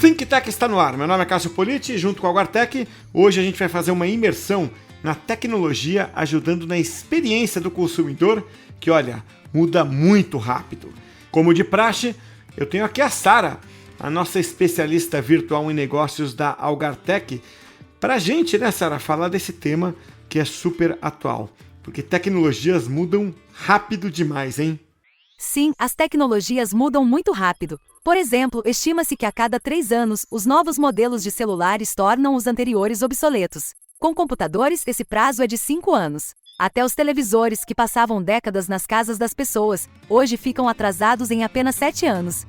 Think Tech está no ar. Meu nome é Cássio Politi, junto com a Guartec. Hoje a gente vai fazer uma imersão na tecnologia, ajudando na experiência do consumidor, que, olha, muda muito rápido. Como de praxe, eu tenho aqui a Sara, a nossa especialista virtual em negócios da Algartec, para a gente, né, Sara, falar desse tema que é super atual. Porque tecnologias mudam rápido demais, hein? Sim, as tecnologias mudam muito rápido. Por exemplo, estima-se que a cada 3 anos, os novos modelos de celulares tornam os anteriores obsoletos. Com computadores, esse prazo é de 5 anos. Até os televisores, que passavam décadas nas casas das pessoas, hoje ficam atrasados em apenas 7 anos.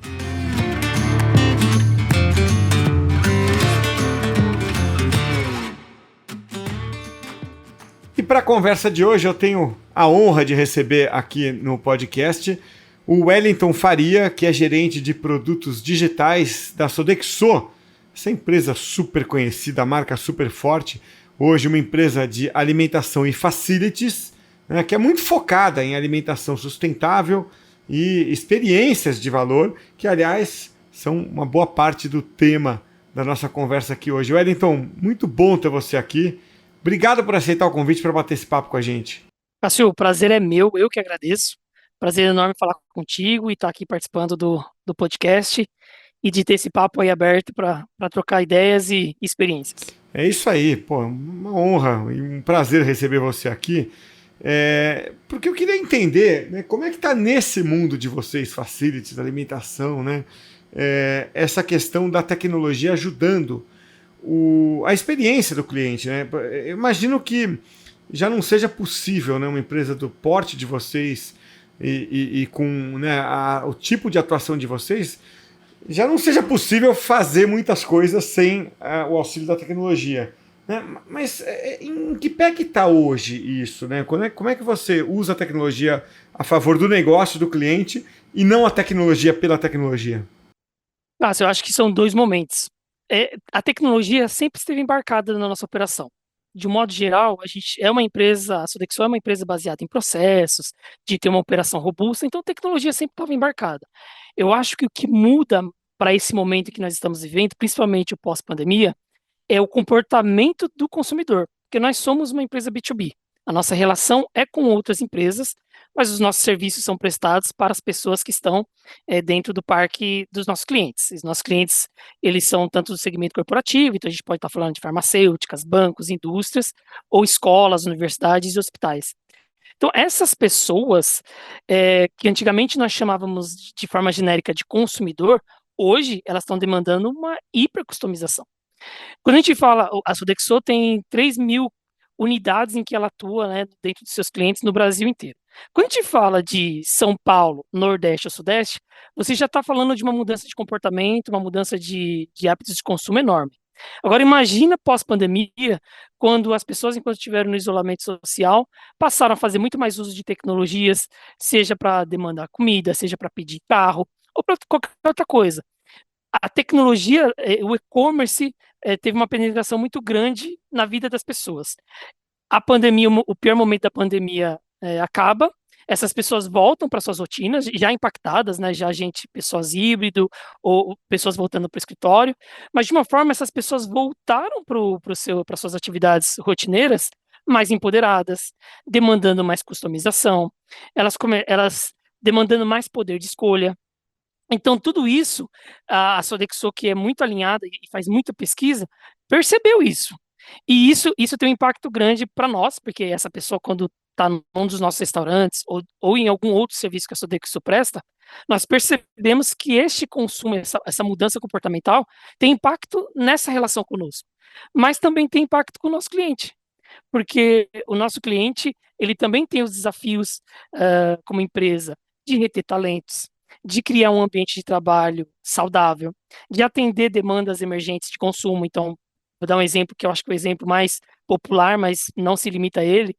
E para a conversa de hoje, eu tenho a honra de receber aqui no podcast o Wellington Faria, que é gerente de produtos digitais da Sodexo, essa empresa super conhecida, marca super forte, hoje uma empresa de alimentação e facilities, né, que é muito focada em alimentação sustentável e experiências de valor, que, aliás, são uma boa parte do tema da nossa conversa aqui hoje. Wellington, muito bom ter você aqui. Obrigado por aceitar o convite para bater esse papo com a gente. Cássio, o prazer é meu, eu que agradeço. Prazer enorme falar contigo e estar aqui participando do podcast e de ter esse papo aí aberto para trocar ideias e experiências. É isso aí, pô, uma honra e um prazer receber você aqui. Porque eu queria entender, né, como é que está nesse mundo de vocês, facilities, alimentação, né, essa questão da tecnologia ajudando a experiência do cliente, né? Eu imagino que já não seja possível, né, uma empresa do porte de vocês e com, né, o tipo de atuação de vocês, já não seja possível fazer muitas coisas sem o auxílio da tecnologia, né? Mas em que pé que está hoje isso, né? Como é que você usa a tecnologia a favor do negócio do cliente e não a tecnologia pela tecnologia? Eu acho que são dois momentos. A tecnologia sempre esteve embarcada na nossa operação. De um modo geral, a Sodexo é uma empresa baseada em processos, de ter uma operação robusta, então a tecnologia sempre estava embarcada. Eu acho que o que muda para esse momento que nós estamos vivendo, principalmente o pós-pandemia, é o comportamento do consumidor, porque nós somos uma empresa B2B. A nossa relação é com outras empresas, mas os nossos serviços são prestados para as pessoas que estão dentro do parque dos nossos clientes. Os nossos clientes, eles são tanto do segmento corporativo, então a gente pode estar falando de farmacêuticas, bancos, indústrias, ou escolas, universidades e hospitais. Então, essas pessoas, que antigamente nós chamávamos de forma genérica de consumidor, hoje elas estão demandando uma hipercustomização. Quando a gente fala, a Sodexo tem 3.000 unidades em que ela atua, né, dentro dos seus clientes no Brasil inteiro. Quando a gente fala de São Paulo, Nordeste ou Sudeste, você já está falando de uma mudança de comportamento, uma mudança de hábitos de consumo enorme. Agora imagina pós-pandemia, quando as pessoas, enquanto estiveram no isolamento social, passaram a fazer muito mais uso de tecnologias, seja para demandar comida, seja para pedir carro, ou para qualquer outra coisa. A tecnologia, o e-commerce, teve uma penetração muito grande na vida das pessoas. A pandemia, o pior momento da pandemia acaba, essas pessoas voltam para suas rotinas, já impactadas, né, pessoas híbrido, ou pessoas voltando para o escritório, mas de uma forma essas pessoas voltaram para suas atividades rotineiras mais empoderadas, demandando mais customização, elas demandando mais poder de escolha. Então, tudo isso, a Sodexo, que é muito alinhada e faz muita pesquisa, percebeu isso. E isso tem um impacto grande para nós, porque essa pessoa, quando está num dos nossos restaurantes ou em algum outro serviço que a Sodexo presta, nós percebemos que este consumo, essa mudança comportamental, tem impacto nessa relação conosco, mas também tem impacto com o nosso cliente, porque o nosso cliente, ele também tem os desafios, como empresa, de reter talentos, de criar um ambiente de trabalho saudável, de atender demandas emergentes de consumo. Então, vou dar um exemplo que eu acho que é o exemplo mais popular, mas não se limita a ele,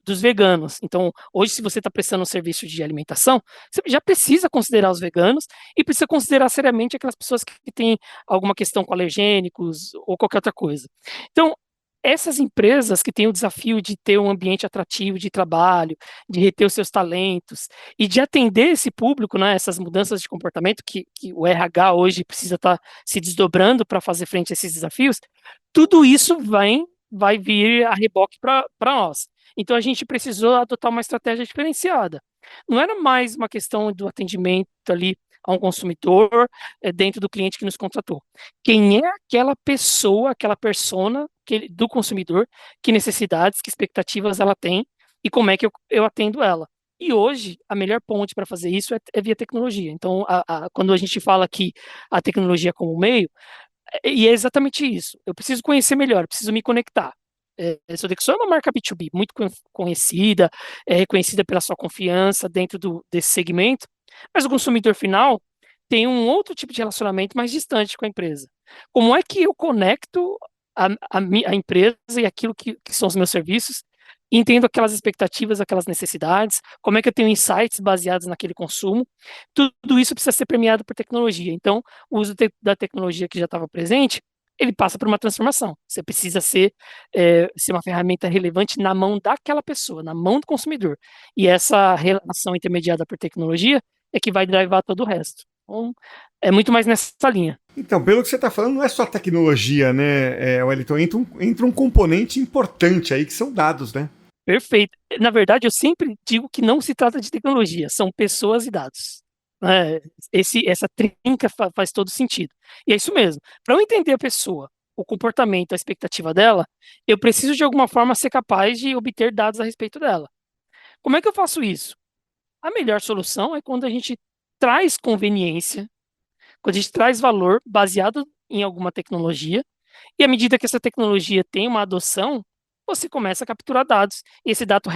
dos veganos. Então, hoje, se você está prestando um serviço de alimentação, você já precisa considerar os veganos e precisa considerar seriamente aquelas pessoas que têm alguma questão com alergênicos ou qualquer outra coisa. Então, essas empresas que têm o desafio de ter um ambiente atrativo de trabalho, de reter os seus talentos e de atender esse público, né, essas mudanças de comportamento que o RH hoje precisa estar se desdobrando para fazer frente a esses desafios, tudo isso vai vir a reboque para nós. Então a gente precisou adotar uma estratégia diferenciada. Não era mais uma questão do atendimento ali a um consumidor dentro do cliente que nos contratou. Quem é aquela pessoa, aquela persona do consumidor, que necessidades, que expectativas ela tem e como é que eu atendo ela. E hoje, a melhor ponte para fazer isso é via tecnologia. Então, quando a gente fala aqui a tecnologia como meio, e é exatamente isso. Eu preciso conhecer melhor, eu preciso me conectar. A Sodexo é uma marca B2B muito conhecida, é reconhecida pela sua confiança dentro desse segmento, mas o consumidor final tem um outro tipo de relacionamento mais distante com a empresa. Como é que eu conecto a empresa e aquilo que são os meus serviços, entendo aquelas expectativas, aquelas necessidades, como é que eu tenho insights baseados naquele consumo, tudo isso precisa ser permeado por tecnologia. Então, o uso da tecnologia que já estava presente, ele passa por uma transformação. Você precisa ser uma ferramenta relevante na mão daquela pessoa, na mão do consumidor. E essa relação intermediada por tecnologia é que vai drivar todo o resto. Então, é muito mais nessa linha. Então, pelo que você está falando, não é só tecnologia, né, Wellington? Entra um componente importante aí, que são dados, né? Perfeito. Na verdade, eu sempre digo que não se trata de tecnologia, são pessoas e dados. Essa trinca faz todo sentido. E é isso mesmo. Para eu entender a pessoa, o comportamento, a expectativa dela, eu preciso de alguma forma ser capaz de obter dados a respeito dela. Como é que eu faço isso? A melhor solução é quando a gente traz conveniência, quando a gente traz valor baseado em alguma tecnologia, e à medida que essa tecnologia tem uma adoção, você começa a capturar dados, e esse dado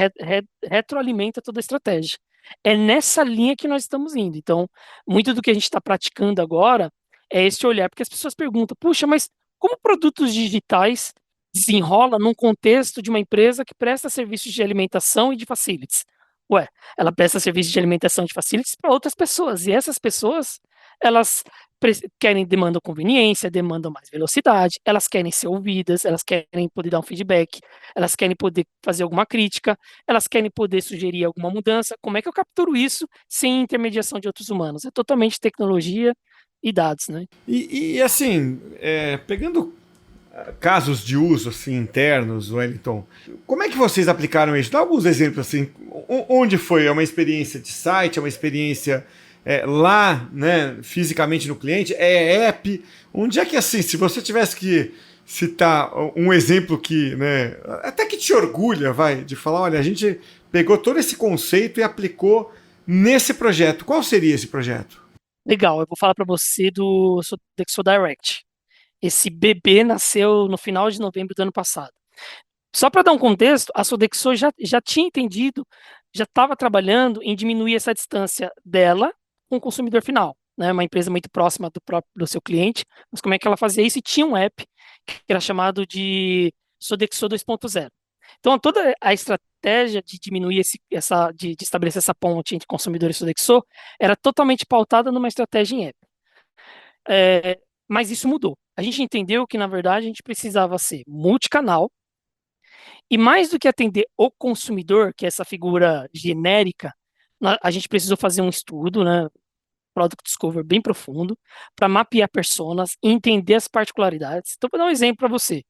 retroalimenta toda a estratégia. É nessa linha que nós estamos indo. Então, muito do que a gente está praticando agora é esse olhar, porque as pessoas perguntam, puxa, mas como produtos digitais desenrola num contexto de uma empresa que presta serviços de alimentação e de facilities? Ué, ela presta serviços de alimentação e de facilities para outras pessoas, e essas pessoas, elas querem, demandam conveniência, demandam mais velocidade, elas querem ser ouvidas, elas querem poder dar um feedback, elas querem poder fazer alguma crítica, elas querem poder sugerir alguma mudança. Como é que eu capturo isso sem intermediação de outros humanos? É totalmente tecnologia e dados, né? Assim, pegando casos de uso assim, internos, Wellington, como é que vocês aplicaram isso? Dá alguns exemplos assim. Onde foi? É uma experiência de site? É uma experiência lá, né, fisicamente no cliente? É app? Onde é que assim, se você tivesse que citar um exemplo que, né, até que te orgulha, vai, de falar, olha, a gente pegou todo esse conceito e aplicou nesse projeto. Qual seria esse projeto? Legal, eu vou falar para você do Sodexo Direct. Esse bebê nasceu no final de novembro do ano passado. Só para dar um contexto, a Sodexo já tinha entendido, já estava trabalhando em diminuir essa distância dela com o consumidor final, né? Uma empresa muito próxima do seu cliente, mas como é que ela fazia isso? E tinha um app que era chamado de Sodexo 2.0. Então, toda a estratégia de diminuir de estabelecer essa ponte entre consumidor e Sodexo era totalmente pautada numa estratégia em app. Mas isso mudou. A gente entendeu que, na verdade, a gente precisava ser multicanal, e mais do que atender o consumidor, que é essa figura genérica, a gente precisou fazer um estudo, né, Product Discovery bem profundo, para mapear personas e entender as particularidades. Então, vou dar um exemplo para você.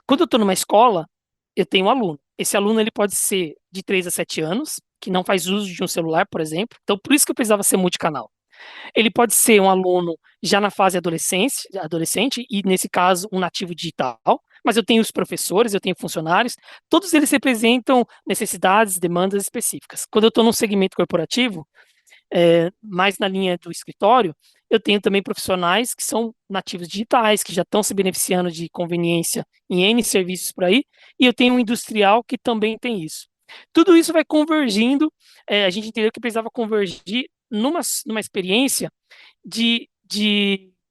Quando eu estou numa escola, eu tenho um aluno. Esse aluno ele pode ser de 3 a 7 anos, que não faz uso de um celular, por exemplo. Então, por isso que eu precisava ser multicanal. Ele pode ser um aluno já na fase adolescente, e nesse caso, um nativo digital, mas eu tenho os professores, eu tenho funcionários, todos eles representam necessidades, demandas específicas. Quando eu estou num segmento corporativo, mais na linha do escritório, eu tenho também profissionais que são nativos digitais, que já estão se beneficiando de conveniência em N serviços por aí, e eu tenho um industrial que também tem isso. Tudo isso vai convergindo, a gente entendeu que precisava convergir numa experiência de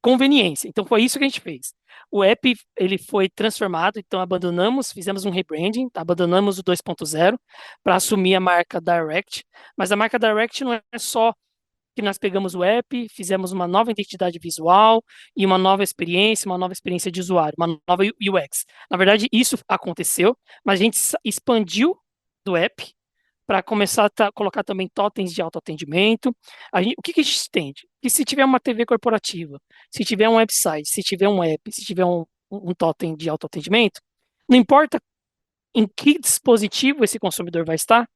conveniência. Então, foi isso que a gente fez. O app ele foi transformado, então fizemos um rebranding, abandonamos o 2.0 para assumir a marca Direct, mas a marca Direct não é só que nós pegamos o app, fizemos uma nova identidade visual e uma nova experiência de usuário, uma nova UX. Na verdade, isso aconteceu, mas a gente expandiu do app para começar a colocar também totens de autoatendimento. O que que a gente entende? Que se tiver uma TV corporativa, se tiver um website, se tiver um app, se tiver um totem de autoatendimento, não importa em que dispositivo esse consumidor vai estar,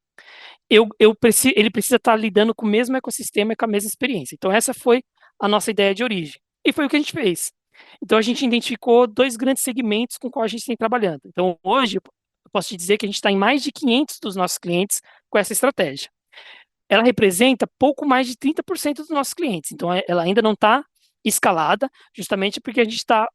ele precisa estar lidando com o mesmo ecossistema e com a mesma experiência. Então, essa foi a nossa ideia de origem. E foi o que a gente fez. Então, a gente identificou dois grandes segmentos com quais a gente tem trabalhando. Então, hoje, eu posso te dizer que a gente está em mais de 500 dos nossos clientes com essa estratégia. Ela representa pouco mais de 30% dos nossos clientes. Então, ela ainda não está escalada, justamente porque a gente está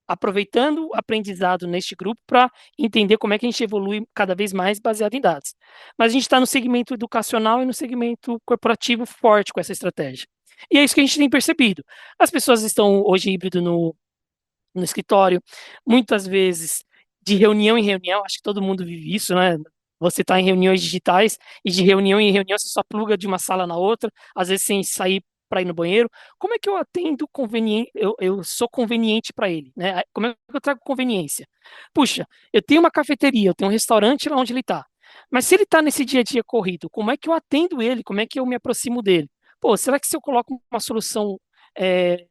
aproveitando o aprendizado neste grupo para entender como é que a gente evolui cada vez mais baseado em dados. Mas a gente está no segmento educacional e no segmento corporativo forte com essa estratégia. E é isso que a gente tem percebido. As pessoas estão hoje híbrido no escritório, muitas vezes de reunião em reunião, acho que todo mundo vive isso, né? Você está em reuniões digitais e de reunião em reunião você só pluga de uma sala na outra, às vezes sem sair para ir no banheiro. Como é que eu atendo conveniente, eu sou conveniente para ele, né? Como é que eu trago conveniência? Puxa, eu tenho uma cafeteria, eu tenho um restaurante lá onde ele está. Mas se ele está nesse dia a dia corrido, como é que eu atendo ele? Como é que eu me aproximo dele? Pô, será que se eu coloco uma solução é,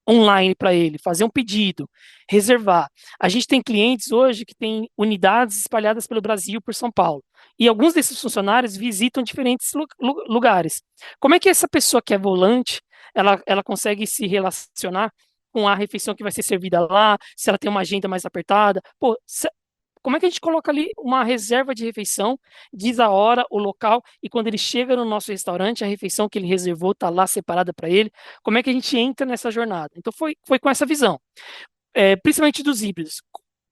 online para ele, fazer um pedido, reservar? A gente tem clientes hoje que têm unidades espalhadas pelo Brasil, por São Paulo. E alguns desses funcionários visitam diferentes lugares. Como é que essa pessoa que é volante, ela consegue se relacionar com a refeição que vai ser servida lá, se ela tem uma agenda mais apertada? Pô, como é que a gente coloca ali uma reserva de refeição, diz a hora, o local, e quando ele chega no nosso restaurante, a refeição que ele reservou está lá separada para ele? Como é que a gente entra nessa jornada? Então, foi com essa visão, principalmente dos híbridos.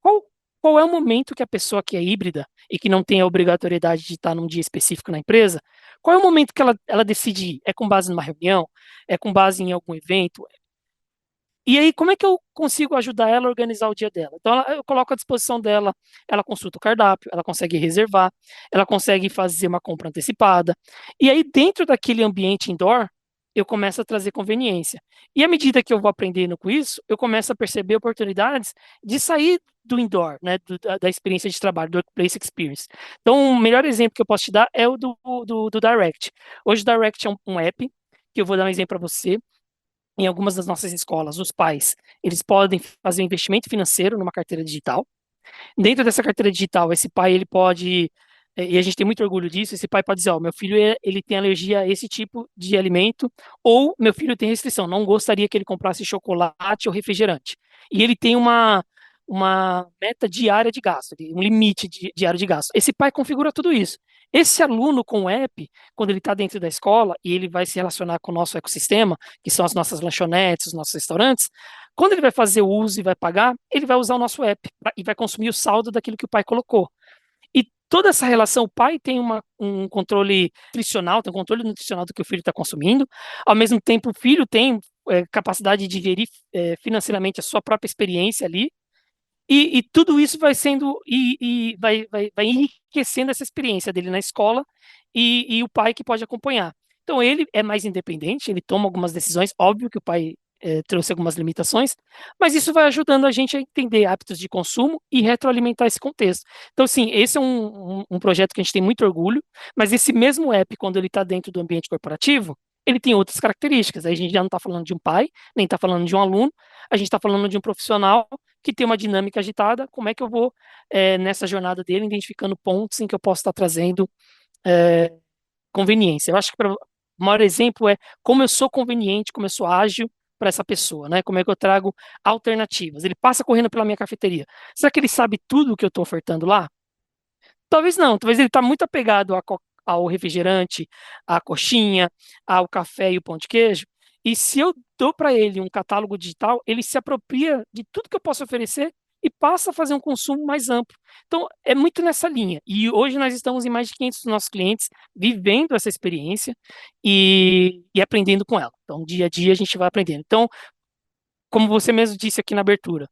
Qual, qual é o momento que a pessoa que é híbrida e que não tem a obrigatoriedade de estar num dia específico na empresa, qual é o momento que ela decide ir? É com base numa reunião? É com base em algum evento? E aí, como é que eu consigo ajudar ela a organizar o dia dela? Então, eu coloco à disposição dela, ela consulta o cardápio, ela consegue reservar, ela consegue fazer uma compra antecipada. E aí, dentro daquele ambiente indoor, eu começo a trazer conveniência. E à medida que eu vou aprendendo com isso, eu começo a perceber oportunidades de sair do indoor, né, da experiência de trabalho, do workplace experience. Então, o melhor exemplo que eu posso te dar é o do Direct. Hoje, o Direct é um app, que eu vou dar um exemplo para você. Em algumas das nossas escolas, os pais, eles podem fazer um investimento financeiro numa carteira digital. Dentro dessa carteira digital, esse pai, ele pode, e a gente tem muito orgulho disso, esse pai pode dizer, ó, meu filho, ele tem alergia a esse tipo de alimento, ou meu filho tem restrição, não gostaria que ele comprasse chocolate ou refrigerante. E ele tem uma meta diária de gasto, um limite diário de gasto. Esse pai configura tudo isso. Esse aluno com o app, quando ele está dentro da escola e ele vai se relacionar com o nosso ecossistema, que são as nossas lanchonetes, os nossos restaurantes, quando ele vai fazer o uso e vai pagar, ele vai usar o nosso app e vai consumir o saldo daquilo que o pai colocou. E toda essa relação, o pai tem um controle nutricional, tem um controle nutricional do que o filho está consumindo, ao mesmo tempo o filho tem capacidade de gerir financeiramente a sua própria experiência ali, e tudo isso vai sendo e vai enriquecendo essa experiência dele na escola e o pai que pode acompanhar. Então ele é mais independente, ele toma algumas decisões, óbvio que o pai trouxe algumas limitações, mas isso vai ajudando a gente a entender hábitos de consumo e retroalimentar esse contexto. Então, sim, esse é um projeto que a gente tem muito orgulho, mas esse mesmo app, quando ele está dentro do ambiente corporativo, ele tem outras características. Aí a gente já não está falando de um pai, nem está falando de um aluno, a gente está falando de um profissional que tem uma dinâmica agitada. Como é que eu vou, nessa jornada dele, identificando pontos em que eu posso estar trazendo é, conveniência? Eu acho que o maior exemplo é como eu sou conveniente, como eu sou ágil para essa pessoa, né? Como é que eu trago alternativas? Ele passa correndo pela minha cafeteria. Será que ele sabe tudo o que eu estou ofertando lá? Talvez não, talvez ele está muito apegado ao refrigerante, à coxinha, ao café e o pão de queijo. E se eu dou para ele um catálogo digital, ele se apropria de tudo que eu posso oferecer e passa a fazer um consumo mais amplo. Então, é muito nessa linha. E hoje nós estamos em mais de 500 dos nossos clientes vivendo essa experiência e aprendendo com ela. Então, dia a dia a gente vai aprendendo. Então, como você mesmo disse aqui na abertura,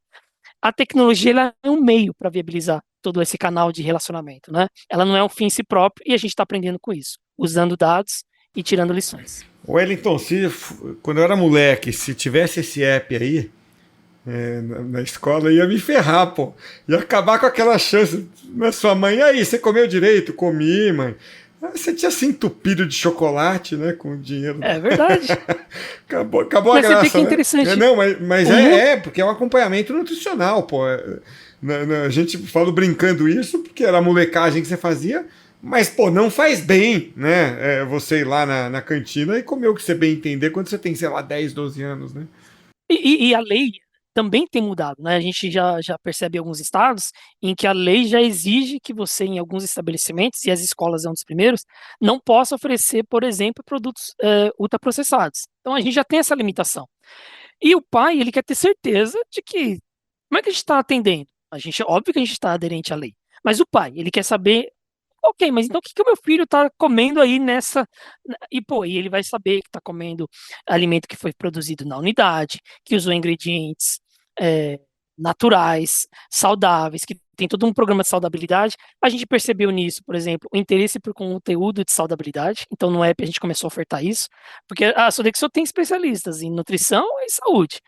a tecnologia ela é um meio para viabilizar todo esse canal de relacionamento, né? Ela não é um fim em si próprio e a gente está aprendendo com isso, usando dados e tirando lições. Wellington, quando eu era moleque, se tivesse esse app aí, na escola, ia me ferrar, pô. Ia acabar com aquela chance na sua mãe. E aí, você comeu direito? Comi, mãe. Você tinha se entupido de chocolate, né? Com o dinheiro. É verdade. Acabou a Mas você vê que graça, é né? interessante. Não, mas O mundo, porque é um acompanhamento nutricional, pô. A gente fala brincando isso porque era a molecagem que você fazia, mas, pô, não faz bem, né? Você ir lá na cantina e comer o que você bem entender quando você tem, sei lá, 10, 12 anos, né? e a lei também tem mudado, né? A gente já percebe alguns estados em que a lei já exige que você, em alguns estabelecimentos, e as escolas é um dos primeiros, não possa oferecer, por exemplo, produtos ultraprocessados. Então a gente já tem essa limitação. E o pai, ele quer ter certeza de que, como é que a gente está atendendo? A gente, óbvio que a gente está aderente à lei, mas o pai, ele quer saber, ok, mas então o que que o meu filho está comendo aí nessa. E, pô, e ele vai saber que está comendo alimento que foi produzido na unidade, que usou ingredientes é, naturais, saudáveis, que tem todo um programa de saudabilidade. A gente percebeu nisso, por exemplo, o interesse por conteúdo de saudabilidade. Então, no app a gente começou a ofertar isso, porque a Sodexo tem especialistas em nutrição e saúde.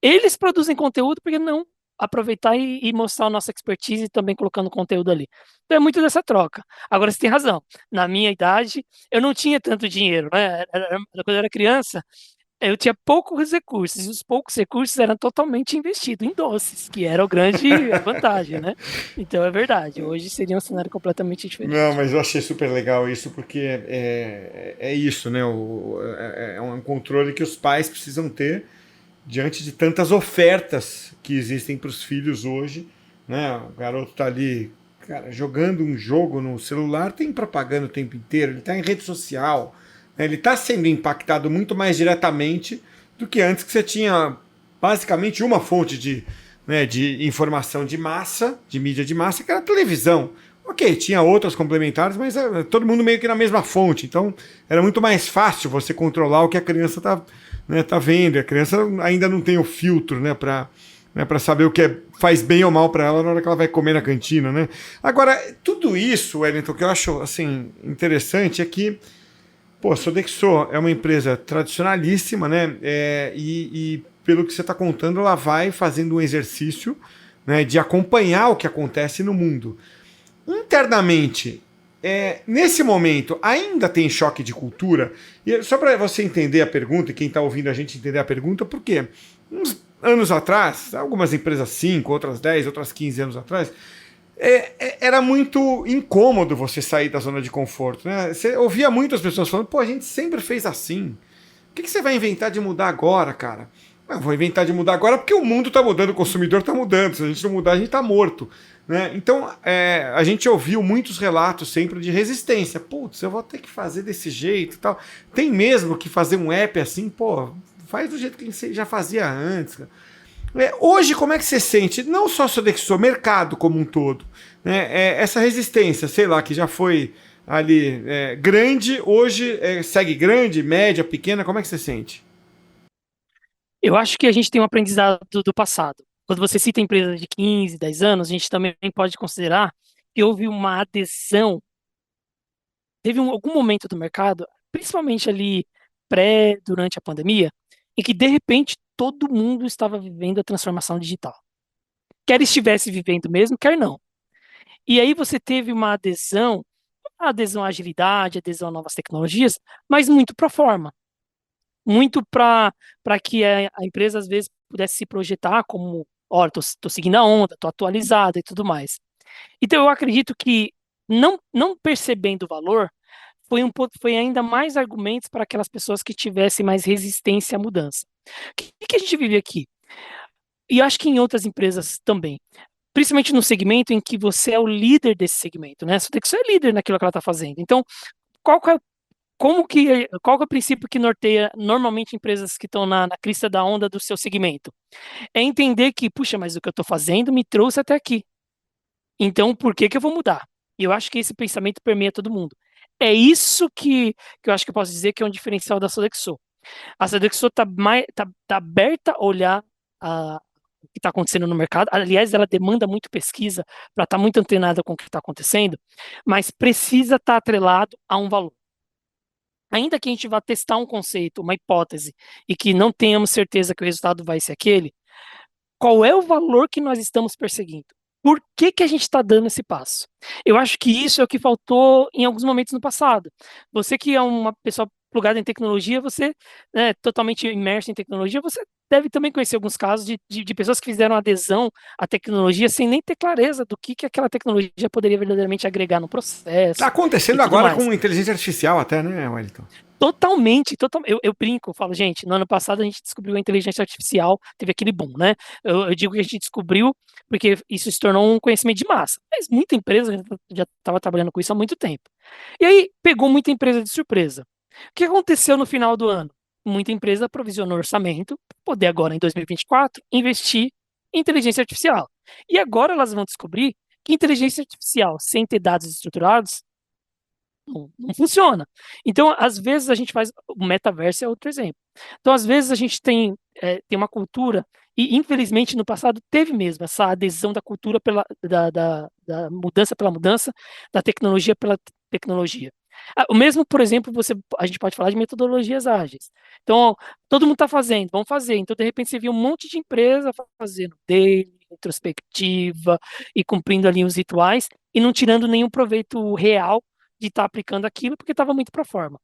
Eles produzem conteúdo, porque não aproveitar e mostrar a nossa expertise também colocando conteúdo ali. Então é muito dessa troca. Agora você tem razão. Na minha idade, eu não tinha tanto dinheiro, né? Quando eu era criança, eu tinha poucos recursos, e os poucos recursos eram totalmente investidos em doces, que era a grande vantagem, né? Então é verdade. Hoje seria um cenário completamente Não, diferente. mas eu achei super legal isso, porque é isso, né? É um controle que os pais precisam ter diante de tantas ofertas que existem para os filhos hoje, né? O garoto tá ali, cara, jogando um jogo no celular, tem propaganda o tempo inteiro, ele está em rede social, né? Ele está sendo impactado muito mais diretamente do que antes, que você tinha basicamente uma fonte de informação de massa, de mídia de massa, que era a televisão. Ok, tinha outras complementares, mas todo mundo meio que na mesma fonte. Então era muito mais fácil você controlar o que a criança tá vendo. A criança ainda não tem o filtro, para saber o que faz bem ou mal para ela na hora que ela vai comer na cantina, né? Agora, tudo isso, Wellington, que eu acho assim interessante é que, pô, a Sodexo é uma empresa tradicionalíssima, né? E pelo que você está contando, ela vai fazendo um exercício, né, de acompanhar o que acontece no mundo. Internamente, nesse momento, ainda tem choque de cultura? E só para você entender a pergunta, e quem está ouvindo a gente entender a pergunta, por quê? Uns anos atrás, algumas empresas 5, outras 10, outras 15 anos atrás, era muito incômodo você sair da zona de conforto, né? Você ouvia muitas pessoas falando, pô, a gente sempre fez assim. O que você vai inventar de mudar agora, cara? Eu vou inventar de mudar agora porque o mundo está mudando, o consumidor está mudando. Se a gente não mudar, a gente está morto. Né? Então, a gente ouviu muitos relatos sempre de resistência. Putz, eu vou ter que fazer desse jeito e tal. Tem mesmo que fazer um app assim? Pô, faz do jeito que você já fazia antes. Hoje, como é que você sente? Não só Sodexo, mercado como um todo. Né? Essa resistência, sei lá, que já foi ali grande, hoje segue grande, média, pequena. Como é que você sente? Eu acho que a gente tem um aprendizado do passado. Quando você cita empresas de 15, 10 anos, a gente também pode considerar que houve uma adesão, teve algum momento do mercado, principalmente ali durante a pandemia, em que de repente todo mundo estava vivendo a transformação digital. Quer estivesse vivendo mesmo, quer não. E aí você teve uma adesão à agilidade, adesão a novas tecnologias, mas muito para forma, muito para que a empresa às vezes pudesse se projetar como, olha, tô seguindo a onda, tô atualizada e tudo mais. Então eu acredito que não percebendo o valor foi ainda mais argumentos para aquelas pessoas que tivessem mais resistência à mudança. O que a gente vive aqui? E eu acho que em outras empresas também, principalmente no segmento em que você é o líder desse segmento, né? Você tem que ser líder naquilo que ela está fazendo. Então, qual que é qual que é o princípio que norteia normalmente empresas que estão na crista da onda do seu segmento? É entender que, puxa, mas o que eu estou fazendo me trouxe até aqui. Então, por que que eu vou mudar? E eu acho que esse pensamento permeia todo mundo. É isso que eu acho que eu posso dizer que é um diferencial da Sodexo. A Sodexo tá aberta a olhar o que está acontecendo no mercado. Aliás, ela demanda muito pesquisa para estar muito antenada com o que está acontecendo, mas precisa estar atrelado a um valor. ainda que a gente vá testar um conceito, uma hipótese, e que não tenhamos certeza que o resultado vai ser aquele, qual é o valor que nós estamos perseguindo? Por que que a gente está dando esse passo? Eu acho que isso é o que faltou em alguns momentos no passado. Você que é uma pessoa plugada em tecnologia, você é totalmente imerso em tecnologia, você deve também conhecer alguns casos de pessoas que fizeram adesão à tecnologia sem nem ter clareza do que aquela tecnologia poderia verdadeiramente agregar no Tá processo e acontecendo tudo agora mais. com inteligência artificial até, né, Wellington? Totalmente, eu brinco, eu falo, gente, no ano passado a gente descobriu a inteligência artificial, teve aquele boom, né? Eu digo que a gente descobriu porque isso se tornou um conhecimento de massa, mas muita empresa já estava trabalhando com isso há muito tempo. E aí pegou muita empresa de surpresa. O que aconteceu no final do ano? Muita empresa provisionou orçamento para poder agora, em 2024, investir em inteligência artificial. E agora elas vão descobrir que inteligência artificial, sem ter dados estruturados, não funciona. Então, às vezes, a gente faz. O metaverso é outro exemplo. Então, às vezes, a gente tem uma cultura, e infelizmente no passado teve mesmo essa adesão da cultura da mudança pela mudança, da tecnologia pela tecnologia. O mesmo, por exemplo, a gente pode falar de metodologias ágeis. Então, ó, todo mundo está fazendo, vamos fazer. Então, de repente, você viu um monte de empresa fazendo daily, introspectiva e cumprindo ali os rituais e não tirando nenhum proveito real de estar aplicando aquilo porque estava muito para forma.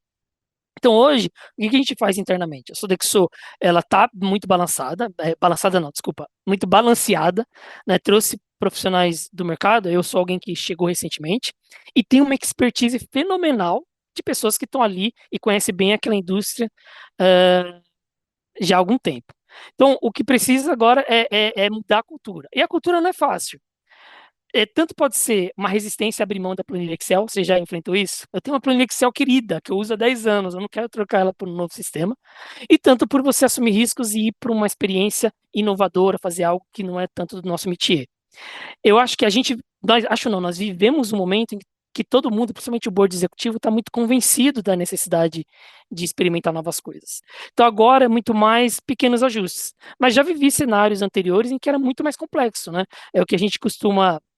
Então hoje, o que que a gente faz internamente? A Sodexo, ela está muito balançada, balançada não, desculpa, muito balanceada, né? Trouxe profissionais do mercado, eu sou alguém que chegou recentemente, e tem uma expertise fenomenal de pessoas que estão ali e conhecem bem aquela indústria já há algum tempo. Então, o que precisa agora é mudar a cultura. E a cultura não é fácil. Tanto pode ser uma resistência a abrir mão da planilha Excel, você já enfrentou isso? Eu tenho uma planilha Excel querida, que eu uso há 10 anos, eu não quero trocar ela por um novo sistema. E tanto por você assumir riscos e ir para uma experiência inovadora, fazer algo que não é tanto do nosso métier. Eu acho que nós vivemos um momento em que todo mundo, principalmente o board executivo, está muito convencido da necessidade de experimentar novas coisas. Então agora é muito mais pequenos ajustes. Mas já vivi cenários anteriores em que era muito mais complexo, né? É o que a gente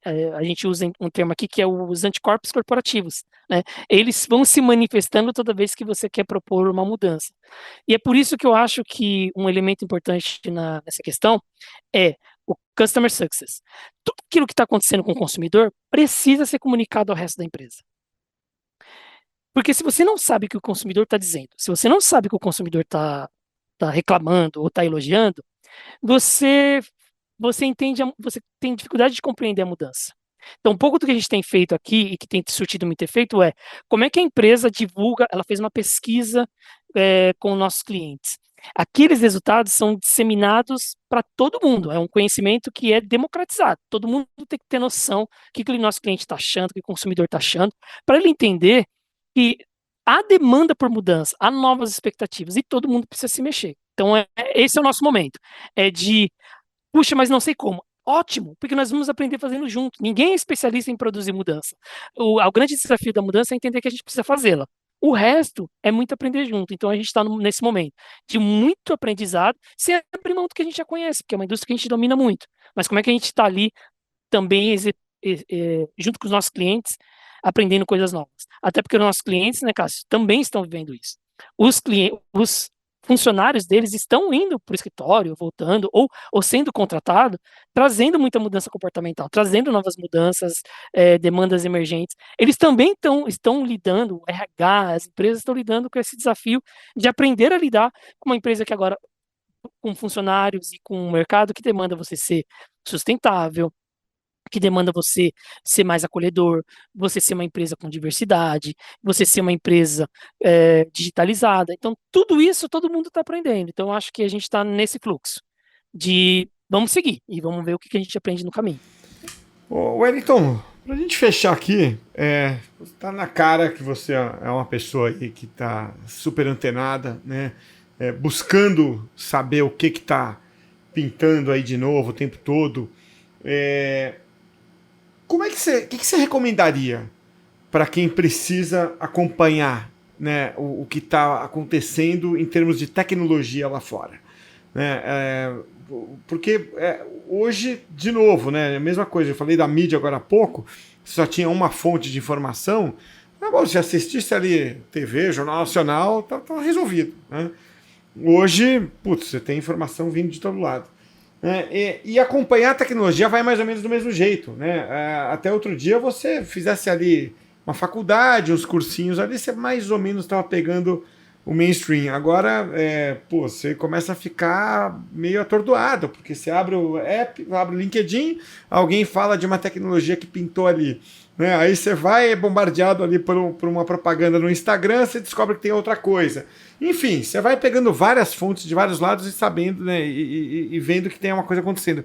a gente usa um termo aqui que é os anticorpos corporativos, né? Eles vão se manifestando toda vez que você quer propor uma mudança. E é por isso que eu acho que um elemento importante nessa questão é o customer success. Tudo aquilo que está acontecendo com o consumidor precisa ser comunicado ao resto da empresa. Porque se você não sabe o que o consumidor está dizendo, se você não sabe o que o consumidor tá reclamando ou está elogiando, você você tem dificuldade de compreender a mudança. Então, um pouco do que a gente tem feito aqui e que tem surtido muito efeito é como é que a empresa divulga, ela fez uma pesquisa com nossos clientes. Aqueles resultados são disseminados para todo mundo, é um conhecimento que é democratizado. Todo mundo tem que ter noção do que o nosso cliente está achando, o que o consumidor está achando, para ele entender que há demanda por mudança, há novas expectativas e todo mundo precisa se mexer. Então, esse é o nosso momento. É de puxa, mas não sei como. Ótimo, porque nós vamos aprender fazendo junto. Ninguém é especialista em produzir mudança. O grande desafio da mudança é entender que a gente precisa fazê-la. O resto é muito aprender junto. Então a gente está nesse momento de muito aprendizado, sem abrir mão do que a gente já conhece, porque é uma indústria que a gente domina muito. Mas como é que a gente está ali também junto com os nossos clientes, aprendendo coisas novas? Até porque os nossos clientes, né, Cássio, também estão vivendo isso. Os funcionários deles estão indo para o escritório, voltando, ou sendo contratados, trazendo muita mudança comportamental, trazendo novas mudanças, demandas emergentes. Eles também estão lidando, o RH, as empresas estão lidando com esse desafio de aprender a lidar com uma empresa que agora, com funcionários e com um mercado que demanda você ser sustentável, que demanda você ser mais acolhedor, você ser uma empresa com diversidade, você ser uma empresa digitalizada. Então, tudo isso todo mundo está aprendendo. Então, eu acho que a gente está nesse fluxo de vamos seguir e vamos ver o que a gente aprende no caminho. Ô, Wellington, pra gente fechar aqui, tá na cara que você é uma pessoa aí que tá super antenada, né? Buscando saber o que tá pintando aí de novo o tempo todo. Como é que o que você recomendaria para quem precisa acompanhar, né, o que está acontecendo em termos de tecnologia lá fora? Né? Porque hoje, de novo, né, a mesma coisa, eu falei da mídia agora há pouco, só tinha uma fonte de informação. Tá bom, se assistisse ali TV, Jornal Nacional, tá resolvido, né? Hoje, putz, você tem informação vindo de todo lado. Né? E acompanhar a tecnologia vai mais ou menos do mesmo jeito, né? Até outro dia você fizesse ali uma faculdade, uns cursinhos ali, você mais ou menos estava pegando o mainstream. Agora, você começa a ficar meio atordoado, porque você abre o app, abre o LinkedIn, alguém fala de uma tecnologia que pintou ali. Né? Aí você vai, é bombardeado ali por uma propaganda no Instagram, você descobre que tem outra coisa. Enfim, você vai pegando várias fontes de vários lados e sabendo, né, e vendo que tem uma coisa acontecendo.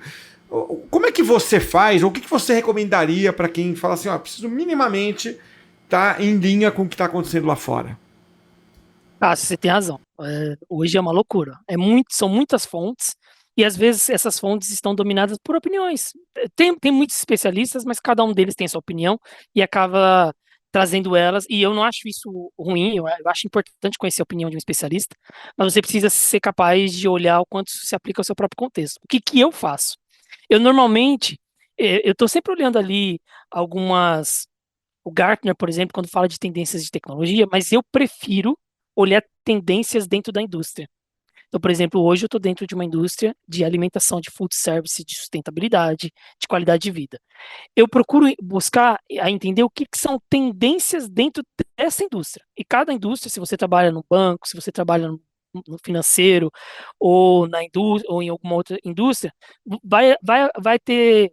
Como é que você faz, ou o que você recomendaria para quem fala assim, ó, preciso minimamente estar em linha com o que está acontecendo lá fora? Ah, você tem razão. Hoje é uma loucura. São muitas fontes e às vezes essas fontes estão dominadas por opiniões. Tem muitos especialistas, mas cada um deles tem sua opinião e acaba trazendo elas. E eu não acho isso ruim, eu acho importante conhecer a opinião de um especialista, mas você precisa ser capaz de olhar o quanto isso se aplica ao seu próprio contexto. O que que eu faço? Eu normalmente, eu estou sempre olhando ali algumas o Gartner, por exemplo, quando fala de tendências de tecnologia, mas eu prefiro olhar tendências dentro da indústria. Então, por exemplo, hoje eu estou dentro de uma indústria de alimentação, de food service, de sustentabilidade, de qualidade de vida. Eu procuro buscar a entender o que são tendências dentro dessa indústria. E cada indústria, se você trabalha no banco, se você trabalha no financeiro ou na indústria ou em alguma outra indústria, vai ter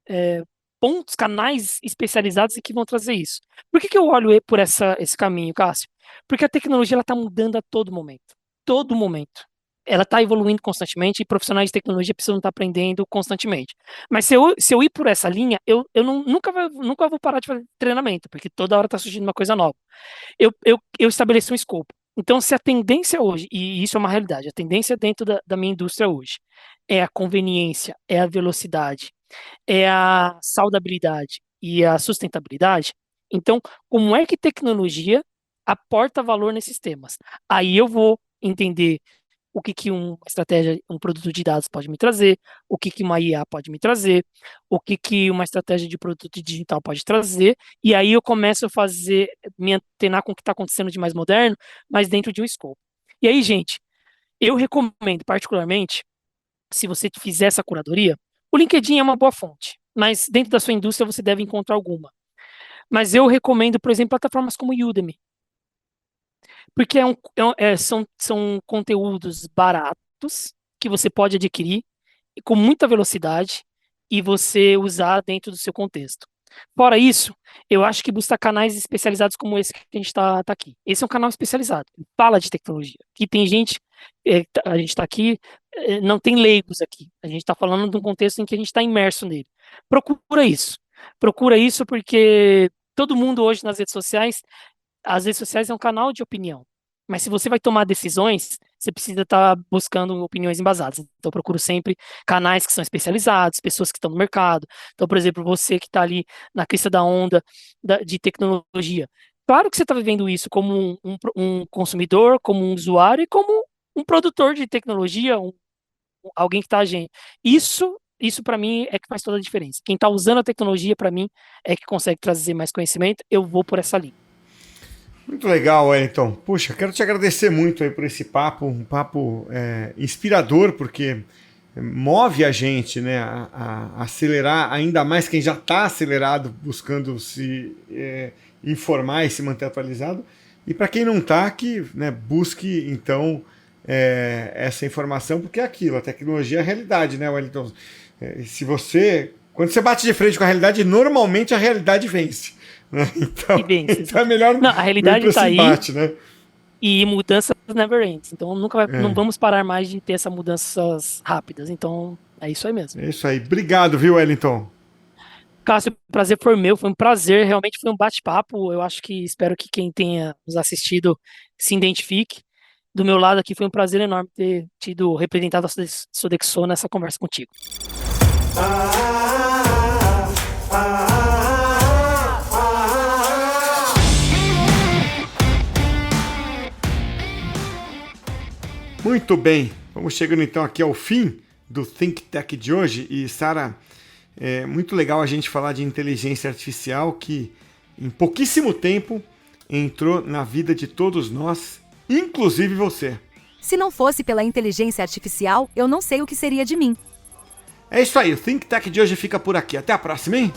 é, pontos, canais especializados e que vão trazer isso. Por que que eu olho por esse caminho, Cássio? Porque a tecnologia está mudando a todo momento. Todo momento. Ela está evoluindo constantemente e profissionais de tecnologia precisam estar aprendendo constantemente. Mas se eu ir por essa linha, eu nunca vou parar de fazer treinamento, porque toda hora está surgindo uma coisa nova. Eu estabeleço um escopo. Então, se a tendência hoje, e isso é uma realidade, a tendência dentro da minha indústria hoje é a conveniência, é a velocidade, é a saudabilidade e a sustentabilidade. Então, como é que tecnologia aporta valor nesses temas? Aí eu vou entender o que que uma estratégia, um produto de dados pode me trazer, o que que uma IA pode me trazer, o que que uma estratégia de produto digital pode trazer, e aí eu começo a me antenar com o que está acontecendo de mais moderno, mas dentro de um escopo. E aí, gente, eu recomendo particularmente, se você fizer essa curadoria, o LinkedIn é uma boa fonte, mas dentro da sua indústria você deve encontrar alguma. Mas eu recomendo, por exemplo, plataformas como Udemy, porque são conteúdos baratos que você pode adquirir e com muita velocidade e você usar dentro do seu contexto. Fora isso, eu acho que buscar canais especializados como esse que a gente está aqui. Esse é um canal especializado, fala de tecnologia. Que tem gente, a gente está aqui, não tem leigos aqui. A gente está falando de um contexto em que a gente está imerso nele. Procura isso. Procura isso porque todo mundo hoje nas redes sociais, as redes sociais é um canal de opinião. Mas se você vai tomar decisões, você precisa estar buscando opiniões embasadas. Então, eu procuro sempre canais que são especializados, pessoas que estão no mercado. Então, por exemplo, você que está ali na crista da onda de tecnologia. Claro que você está vivendo isso como um consumidor, como um usuário e como um produtor de tecnologia, alguém que está agindo. Isso para mim é que faz toda a diferença. Quem está usando a tecnologia, para mim, é que consegue trazer mais conhecimento. Eu vou por essa linha. Muito legal, Wellington. Puxa, quero te agradecer muito aí por esse papo, um papo inspirador, porque move a gente, né, a acelerar ainda mais quem já está acelerado, buscando se informar e se manter atualizado. E para quem não está, que, né, busque então essa informação, porque é aquilo, a tecnologia é a realidade, né, Wellington? Quando você bate de frente com a realidade, normalmente a realidade vence. Então é melhor não, a realidade está aí, embate, né? E mudanças never ends. Então não vamos parar mais de ter essas mudanças rápidas. Então é isso aí mesmo. É isso aí. Obrigado, viu, Wellington? Cássio, o prazer foi meu, foi um prazer, realmente foi um bate-papo. Eu acho que espero que quem tenha nos assistido se identifique. Do meu lado aqui foi um prazer enorme ter tido representado a Sodexo nessa conversa contigo. Muito bem, vamos chegando então aqui ao fim do Think Tech de hoje. E Sara, é muito legal a gente falar de inteligência artificial que em pouquíssimo tempo entrou na vida de todos nós, inclusive você. Se não fosse pela inteligência artificial, eu não sei o que seria de mim. É isso aí, o Think Tech de hoje fica por aqui. Até a próxima, hein?